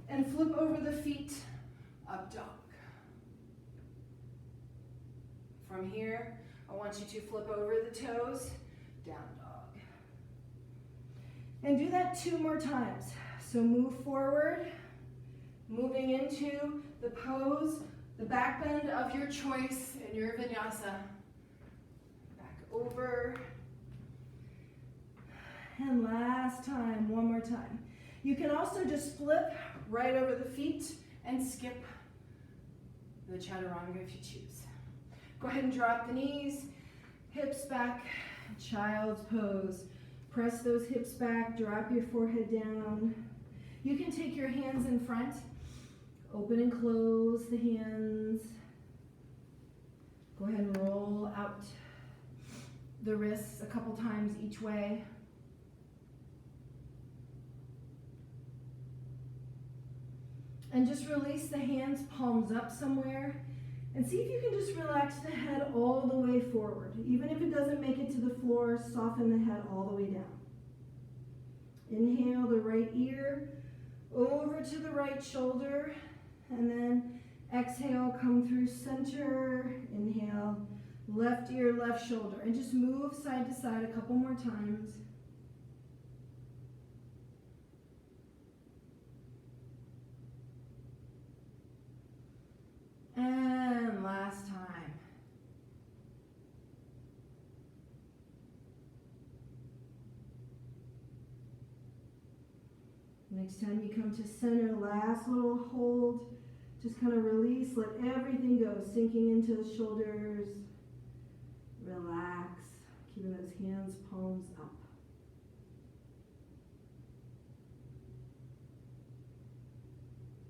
and flip over the feet, up dog. From here, I want you to flip over the toes, down dog. And do that 2 more times. So move forward, moving into the pose, the back bend of your choice in your vinyasa. Back over. And last time, one more time. You can also just flip right over the feet and skip the chaturanga if you choose. Go ahead and drop the knees, hips back, child's pose. Press those hips back, drop your forehead down. You can take your hands in front, open and close the hands. Go ahead and roll out the wrists a couple times each way. And just release the hands, palms up somewhere. And see if you can just relax the head all the way forward. Even if it doesn't make it to the floor, soften the head all the way down. Inhale the right ear over to the right shoulder. And then exhale, come through center. Inhale, left ear, left shoulder. And just move side to side a couple more times. And last time. Next time you come to center, last little hold. Just kind of release, let everything go, sinking into the shoulders. Relax, keeping those hands, palms up.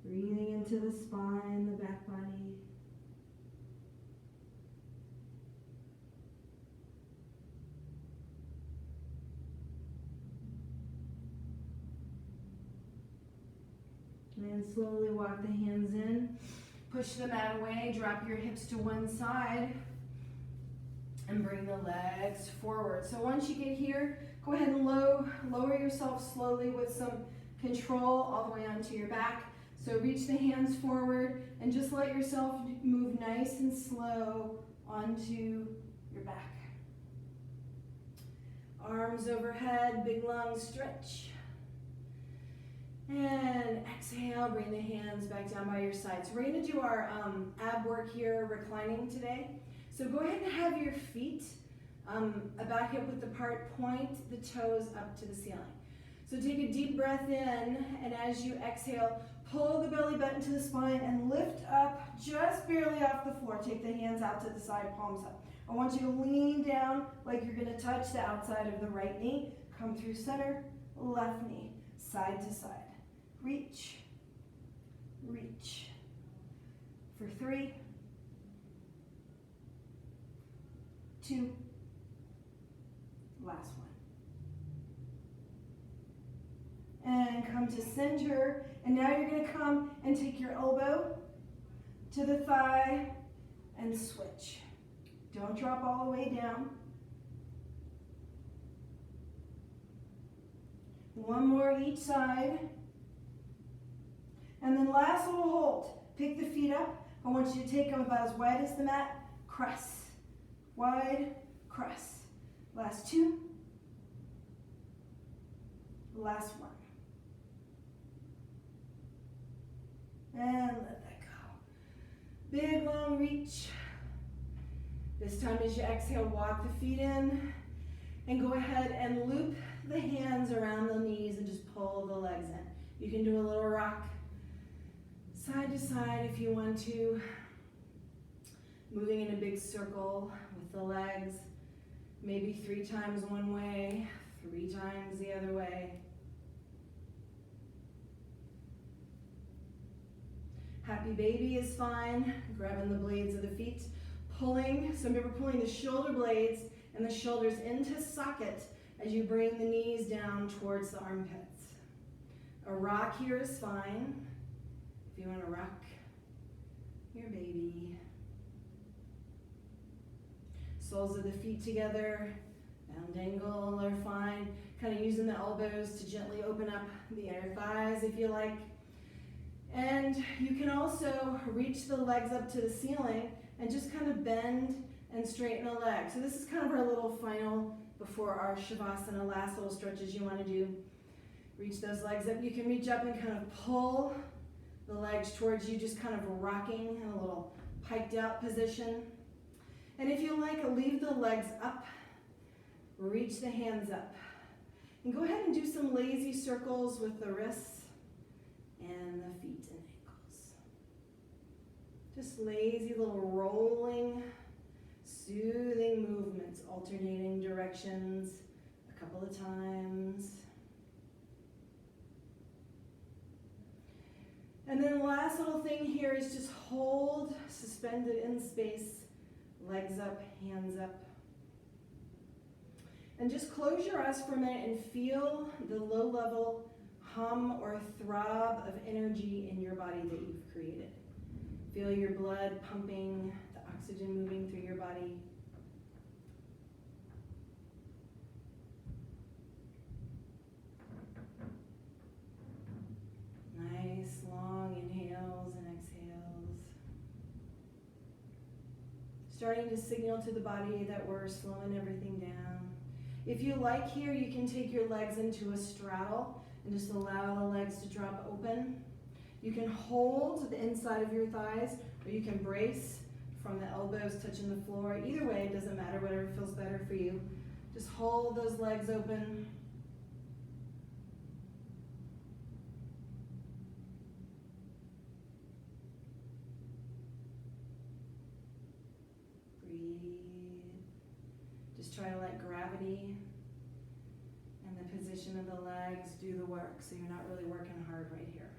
Breathing into the spine, the back body. And slowly walk the hands in. Push the mat away, drop your hips to one side, and bring the legs forward. So once you get here, go ahead and lower yourself slowly with some control all the way onto your back. So reach the hands forward and just let yourself move nice and slow onto your back. Arms overhead, big long stretch. And exhale, bring the hands back down by your sides. We're going to do our ab work here, reclining today. So go ahead and have your feet about hip width apart, point the toes up to the ceiling. So take a deep breath in, and as you exhale, pull the belly button to the spine and lift up just barely off the floor. Take the hands out to the side, palms up. I want you to lean down like you're going to touch the outside of the right knee. Come through center, left knee, side to side. Reach, reach. For 3, 2, last one. And come to center. And now you're going to come and take your elbow to the thigh and switch. Don't drop all the way down. One more each side. And then last little hold. Pick the feet up. I want you to take them about as wide as the mat. Cross. Wide, cross. Last 2. Last one. And let that go. Big long reach. This time as you exhale, walk the feet in and go ahead and loop the hands around the knees and just pull the legs in. You can do a little rock side to side if you want to. Moving in a big circle with the legs, maybe 3 times one way, 3 times the other way. Happy baby is fine. Grabbing the blades of the feet, pulling. So remember pulling the shoulder blades and the shoulders into socket as you bring the knees down towards the armpits. A rock here is fine. If you want to rock your baby. Soles of the feet together, bound angle are fine. Kind of using the elbows to gently open up the inner thighs if you like. And you can also reach the legs up to the ceiling and just kind of bend and straighten the legs. So this is kind of our little final before our Shavasana, last little stretches you want to do. Reach those legs up. You can reach up and kind of pull the legs towards you, just kind of rocking in a little piked out position. And if you like, leave the legs up, reach the hands up. And go ahead and do some lazy circles with the wrists and the feet and ankles. Just lazy little rolling, soothing movements, alternating directions a couple of times. And then the last little thing here is just hold, suspended in space, legs up, hands up. And just close your eyes for a minute and feel the low-level hum or throb of energy in your body that you've created. Feel your blood pumping, the oxygen moving through your body. Nice long inhales and exhales. Starting to signal to the body that we're slowing everything down. If you like here, you can take your legs into a straddle and just allow the legs to drop open. You can hold the inside of your thighs, or you can brace from the elbows touching the floor. Either way, it doesn't matter, whatever feels better for you. Just hold those legs open. Breathe. Just try to let gravity and the position of the legs do the work, so you're not really working hard right here.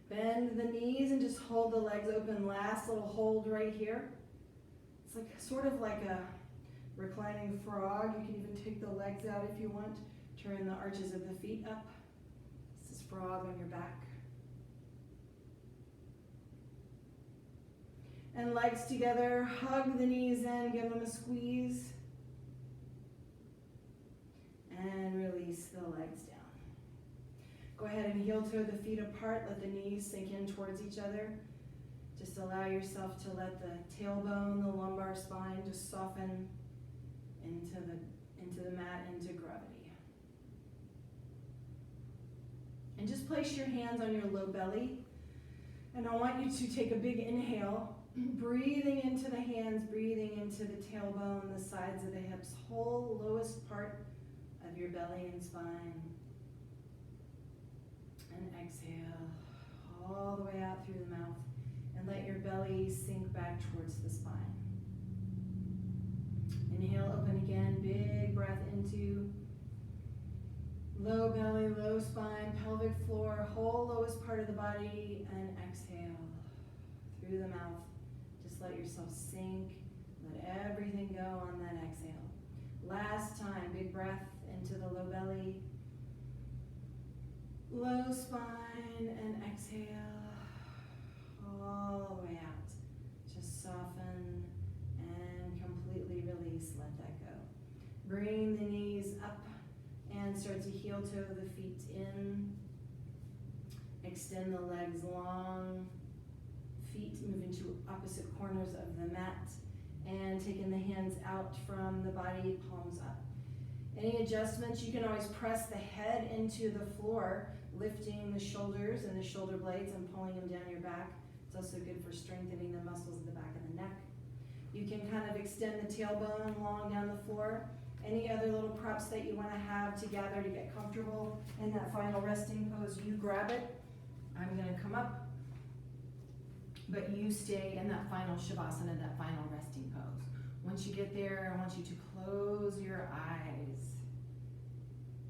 Bend the knees and just hold the legs open. Last little hold right here. It's like sort of like a reclining frog. You can even take the legs out if you want. Turn the arches of the feet up. This is frog on your back. And legs together, hug the knees in, give them a squeeze. And release the legs down. Go ahead and heel toe the feet apart, let the knees sink in towards each other. Just allow yourself to let the tailbone, the lumbar spine just soften into the mat, into gravity. And just place your hands on your low belly. And I want you to take a big inhale, breathing into the hands, breathing into the tailbone, the sides of the hips, whole lowest part of your belly and spine. And exhale all the way out through the mouth. And let your belly sink back towards the spine. Inhale, open again, big breath into low belly, low spine, pelvic floor, whole lowest part of the body, and exhale through the mouth. Just let yourself sink, let everything go on that exhale. Last time, big breath into the low belly, low spine, and exhale all the way out. Just soften and completely release, let that go. Bring the knees up and start to heel toe the feet in. Extend the legs long. Feet move into opposite corners of the mat. And taking the hands out from the body, palms up. Any adjustments, you can always press the head into the floor, lifting the shoulders and the shoulder blades and pulling them down your back. It's also good for strengthening the muscles of the back of the neck. You can kind of extend the tailbone long down the floor. Any other little props that you want to have together to get comfortable in that final resting pose, you grab it. I'm going to come up, but you stay in that final Shavasana, that final resting pose. Once you get there, I want you to close your eyes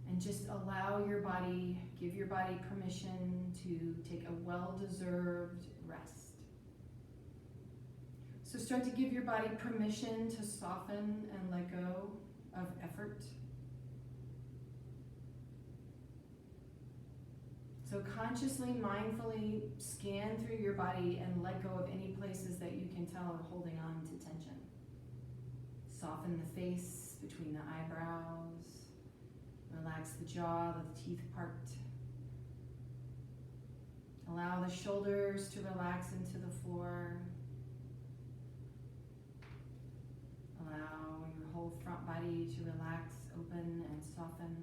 and just allow your body, give your body permission to take a well-deserved rest. So start to give your body permission to soften and let go of effort. So consciously, mindfully scan through your body and let go of any places that you can tell are holding on to tension. Soften the face between the eyebrows. Relax the jaw, let the teeth part. Allow the shoulders to relax into the floor. Allow your whole front body to relax, open and soften.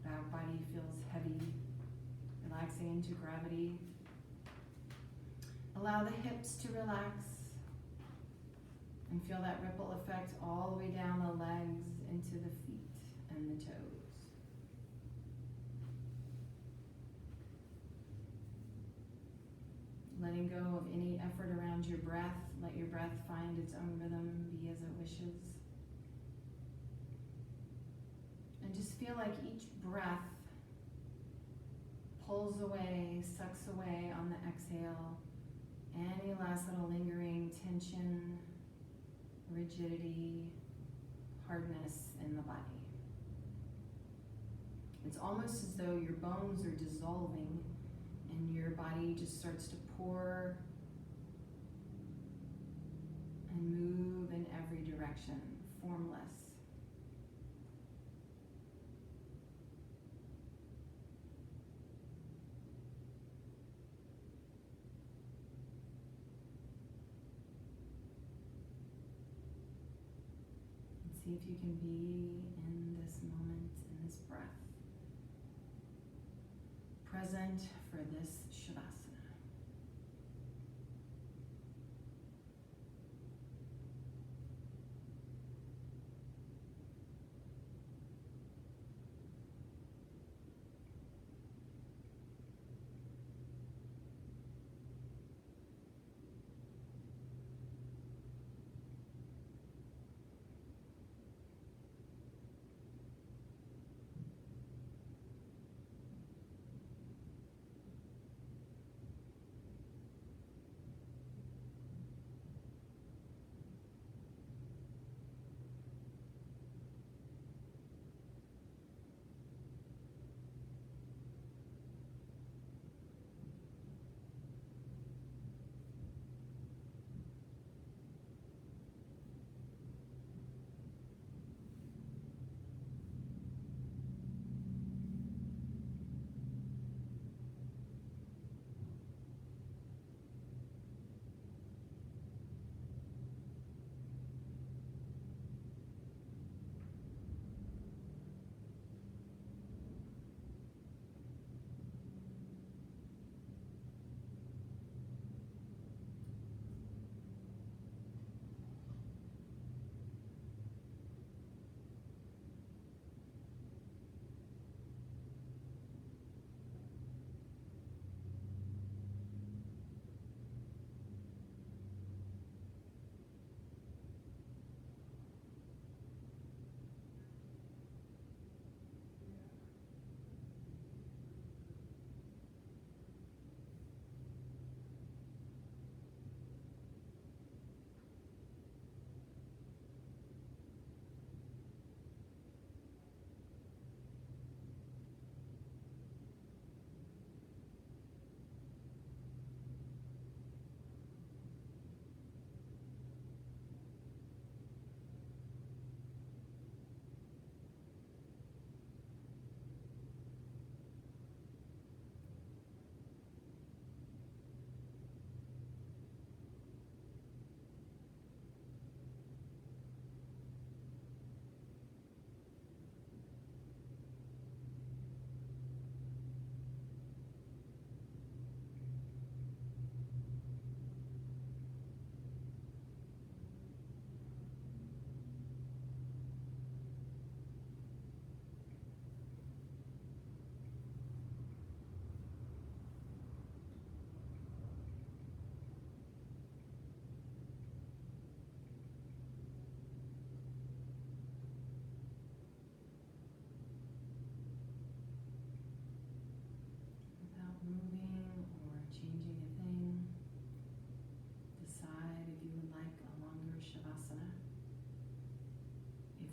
Back body feels heavy, relaxing into gravity. Allow the hips to relax and feel that ripple effect all the way down the legs into the feet and the toes. Letting go of any effort around your breath. Let your breath find its own rhythm, be as it wishes. And just feel like each breath pulls away, sucks away on the exhale, any last little lingering tension, rigidity, hardness in the body. It's almost as though your bones are dissolving and your body just starts to pour and move in every direction, formless. And see if you can be in this moment, in this breath, present for this Shavasana.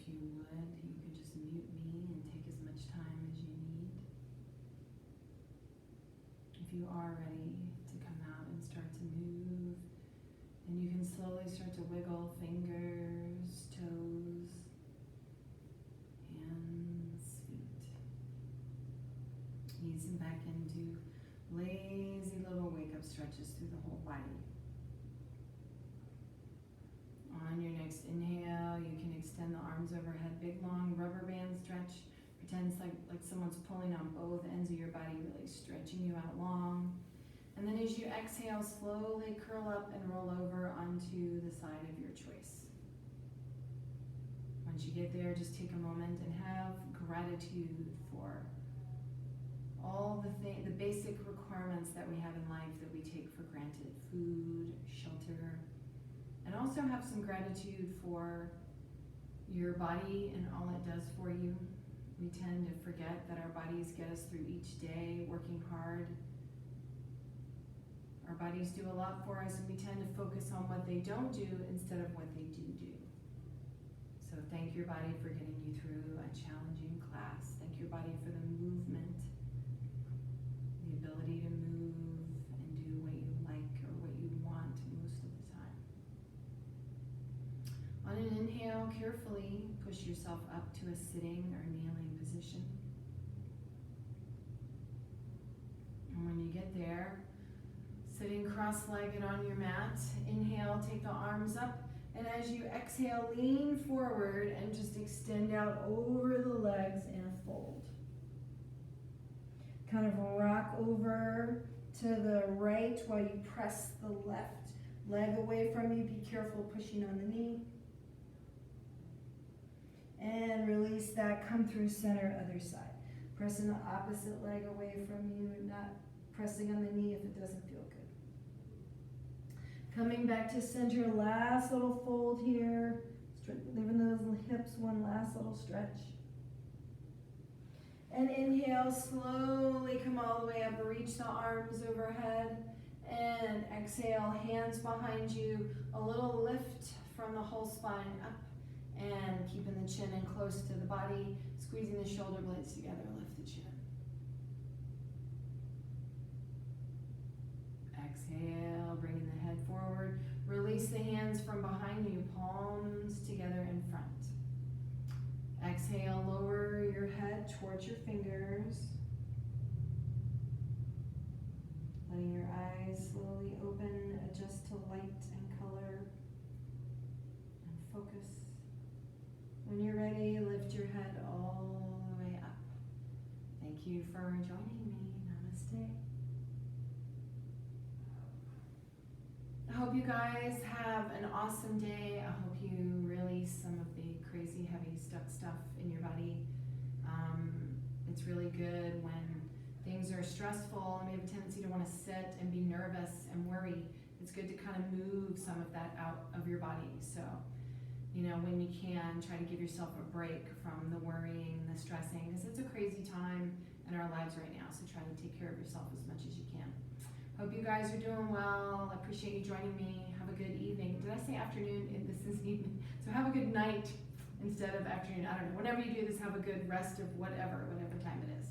if you would, you could just mute me and take as much time as you need. If you are ready to come out and start to move, and you can slowly start to wiggle fingers, toes, hands, feet. Easing back into lazy little wake-up stretches through the whole body. On your next inhale, you can extend the arms overhead, big long rubber band stretch. Pretend it's like someone's pulling on both ends of your body, really stretching you out long. And then as you exhale, slowly curl up and roll over onto the side of your choice. Once you get there, just take a moment and have gratitude for all the basic requirements that we have in life that we take for granted: food, shelter, and also have some gratitude for your body and all it does for you. We tend to forget that our bodies get us through each day, working hard. Our bodies do a lot for us, and we tend to focus on what they don't do instead of what they do do. So thank your body for getting you through a challenging class. Thank your body for the movement, the ability to move and do what you like or what you want most of the time. On an inhale, carefully push yourself up to a sitting or kneeling position. And when you get there, sitting cross-legged on your mat, inhale, take the arms up, and as you exhale, lean forward and just extend out over the legs in a fold. Kind of rock over to the right while you press the left leg away from you. Be careful pushing on the knee. And release that, come through center, other side. Pressing the opposite leg away from you, not pressing on the knee if it doesn't feel good. Coming back to center, last little fold here. Leaving those hips, one last little stretch. And inhale, slowly come all the way up, reach the arms overhead. And exhale, hands behind you, a little lift from the whole spine up. And keeping the chin in close to the body, squeezing the shoulder blades together, lift the chin. Exhale, bringing the head forward. Release the hands from behind you, palms together in front. Exhale, lower your head towards your fingers. Letting your eyes slowly open, adjust to light and color, and focus. When you're ready, lift your head all the way up. Thank you for joining me. Namaste. I hope you guys have an awesome day. I hope you release some of the crazy, heavy, stuck stuff in your body. It's really good when things are stressful and we have a tendency to want to sit and be nervous and worry. It's good to kind of move some of that out of your body. So, when you can, try to give yourself a break from the worrying, the stressing, because it's a crazy time in our lives right now. So try to take care of yourself as much as you can. Hope you guys are doing well. I appreciate you joining me. Have a good evening. Did I say afternoon? This is evening. So have a good night instead of afternoon. I don't know. Whenever you do this, have a good rest of whatever time it is.